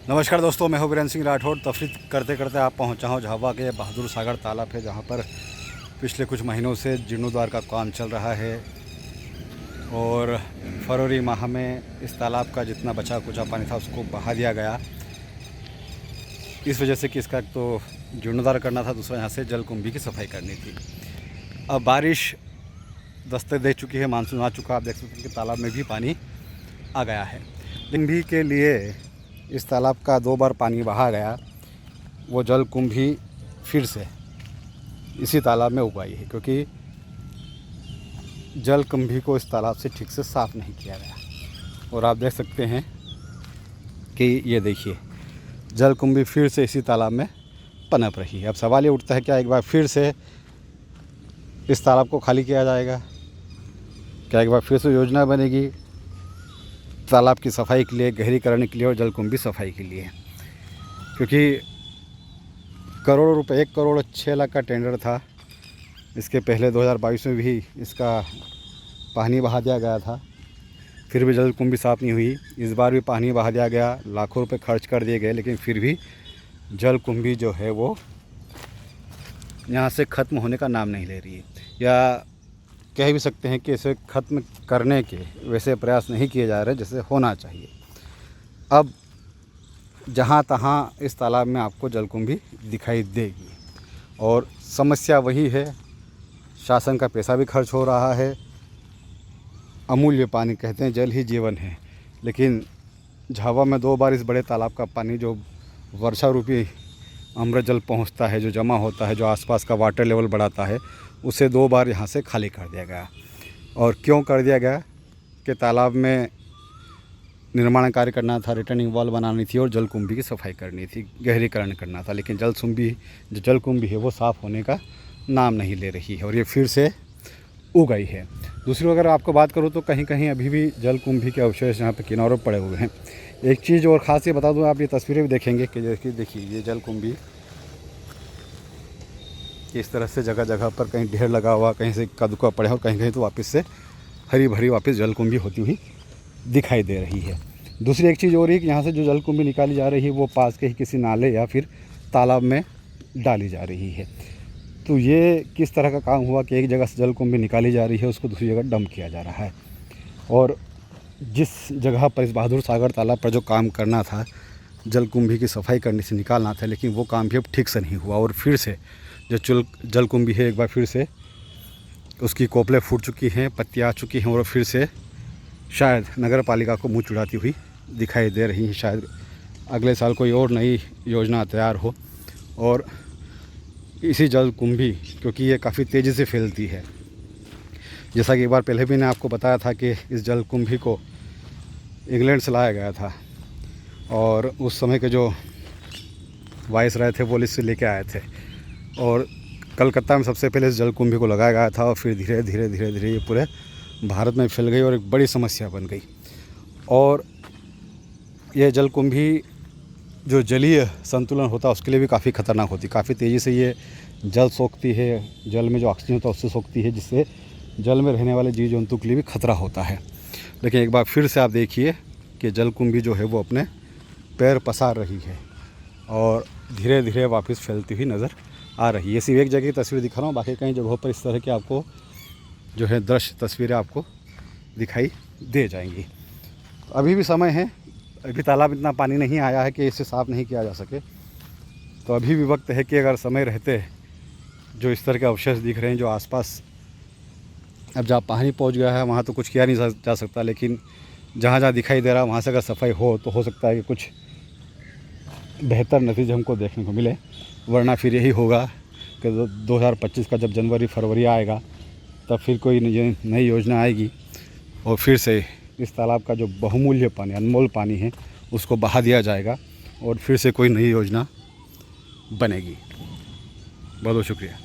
नमस्कार दोस्तों, मैं हूं वीरेंद्र सिंह राठौड़। तफरीह करते करते आप पहुंचा हूं झाबुआ के बहादुर सागर तालाब है, जहां पर पिछले कुछ महीनों से जीर्णोद्धार का काम चल रहा है। और फरवरी माह में इस तालाब का जितना बचा कुचा पानी था उसको बहा दिया गया, इस वजह से कि इसका तो जीर्णोद्धार करना था, दूसरा यहाँ से जलकुंभी की सफाई करनी थी। अब बारिश दस्तक दे चुकी है, मानसून आ चुका। आप देख सकते हैं कि तालाब में भी पानी आ गया है। कुंभी के लिए इस तालाब का 2 बार पानी बहा गया, वो जलकुंभी फिर से इसी तालाब में उगाई है, क्योंकि जलकुंभी को इस तालाब से ठीक से साफ़ नहीं किया गया। और आप देख सकते हैं कि ये देखिए, जलकुंभी फिर से इसी तालाब में पनप रही है। अब सवाल ये उठता है, क्या एक बार फिर से इस तालाब को खाली किया जाएगा? क्या एक बार फिर से योजना बनेगी तालाब की सफाई के लिए, गहरीकरण के लिए और जलकुंभी सफाई के लिए? क्योंकि करोड़ों रुपए, 1 करोड़ 6 लाख का टेंडर था। इसके पहले 2022 में भी इसका पानी बहा दिया गया था, फिर भी जलकुंभी साफ़ नहीं हुई। इस बार भी पानी बहा दिया गया, लाखों रुपए खर्च कर दिए गए, लेकिन फिर भी जलकुंभी जो है वो यहाँ से ख़त्म होने का नाम नहीं ले रही है। या कह भी सकते हैं कि इसे ख़त्म करने के वैसे प्रयास नहीं किए जा रहे जैसे होना चाहिए। अब जहाँ तहाँ इस तालाब में आपको जलकुंभी दिखाई देगी, और समस्या वही है, शासन का पैसा भी खर्च हो रहा है। अमूल्य पानी, कहते हैं जल ही जीवन है, लेकिन झाबुआ में 2 बार इस बड़े तालाब का पानी, जो वर्षा रूपी अमृत जल पहुंचता है, जो जमा होता है, जो आसपास का वाटर लेवल बढ़ाता है, उसे 2 बार यहाँ से खाली कर दिया गया। और क्यों कर दिया गया? कि तालाब में निर्माण कार्य करना था, रिटर्निंग वॉल बनानी थी और जलकुंभी की सफाई करनी थी, गहरीकरण करना था। लेकिन जलकुंभी है वो साफ़ होने का नाम नहीं ले रही है, और ये फिर से उग गई है। दूसरी अगर आपको बात करूँ तो कहीं कहीं अभी भी जलकुंभी के अवशेष यहाँ पे किनारों पड़े हुए हैं। एक चीज़ और ख़ास ये बता दूँ, आप ये तस्वीरें भी देखेंगे कि देखिए ये जलकुंभी इस तरह से जगह जगह पर कहीं ढेर लगा हुआ, कहीं से कदुका पड़े, और कहीं कहीं तो वापस से हरी भरी वापस जलकुंभी होती हुई दिखाई दे रही है। दूसरी एक चीज़ और है कि यहाँ से जो जलकुंभी निकाली जा रही है वो पास के ही किसी नाले या फिर तालाब में डाली जा रही है। तो ये किस तरह का काम हुआ कि एक जगह से जलकुंभी निकाली जा रही है, उसको दूसरी जगह डंप किया जा रहा है। और जिस जगह पर इस बहादुर सागर तालाब पर जो काम करना था, जलकुंभी की सफाई करने से निकालना था, लेकिन वो काम भी अब ठीक से नहीं हुआ। और फिर से जो जलकुंभी है, एक बार फिर से उसकी कोपलें फूट चुकी हैं, पत्तियाँ आ चुकी हैं, और फिर से शायद नगर पालिका को मुँह चुड़ाती हुई दिखाई दे रही है। शायद अगले साल कोई और नई योजना तैयार हो, और इसी जलकुंभी, क्योंकि ये काफ़ी तेज़ी से फैलती है, जैसा कि एक बार पहले भी मैंने आपको बताया था कि इस जलकुंभी को इंग्लैंड से लाया गया था, और उस समय के जो वाइसराय थे वो इससे लेके आए थे, और कलकत्ता में सबसे पहले इस जलकुंभी को लगाया गया था, और फिर धीरे धीरे ये पूरे भारत में फैल गई और एक बड़ी समस्या बन गई। और ये जलकुंभी जो जलीय संतुलन होता है उसके लिए भी काफ़ी ख़तरनाक होती है। काफ़ी तेज़ी से ये जल सोखती है, जल में जो ऑक्सीजन होता है उससे सोखती है, जिससे जल में रहने वाले जीव जंतु के लिए भी खतरा होता है। लेकिन एक बार फिर से आप देखिए कि जलकुंभी जो है वो अपने पैर पसार रही है और धीरे धीरे वापस फैलती हुई नज़र आ रही है। ये सिर्फ एक जगह की तस्वीर दिखा रहा हूँ, बाकी कई जगहों पर इस तरह के आपको जो है दृश्य तस्वीरें आपको दिखाई दे जाएंगी। अभी भी समय है, अभी तालाब इतना पानी नहीं आया है कि इसे साफ़ नहीं किया जा सके। तो अभी भी वक्त है कि अगर समय रहते जो इस तरह के अवशेष दिख रहे हैं, जो आसपास अब जहाँ पानी पहुंच गया है वहाँ तो कुछ किया नहीं जा सकता, लेकिन जहाँ जहाँ दिखाई दे रहा है वहाँ से अगर सफाई हो तो हो सकता है कि कुछ बेहतर नतीजे हमको देखने को मिले। वरना फिर यही होगा कि 2025 का जब जनवरी फरवरी आएगा तब फिर कोई नई योजना आएगी, और फिर से इस तालाब का जो बहुमूल्य पानी, अनमोल पानी है, उसको बहा दिया जाएगा, और फिर से कोई नई योजना बनेगी। बहुत बहुत शुक्रिया।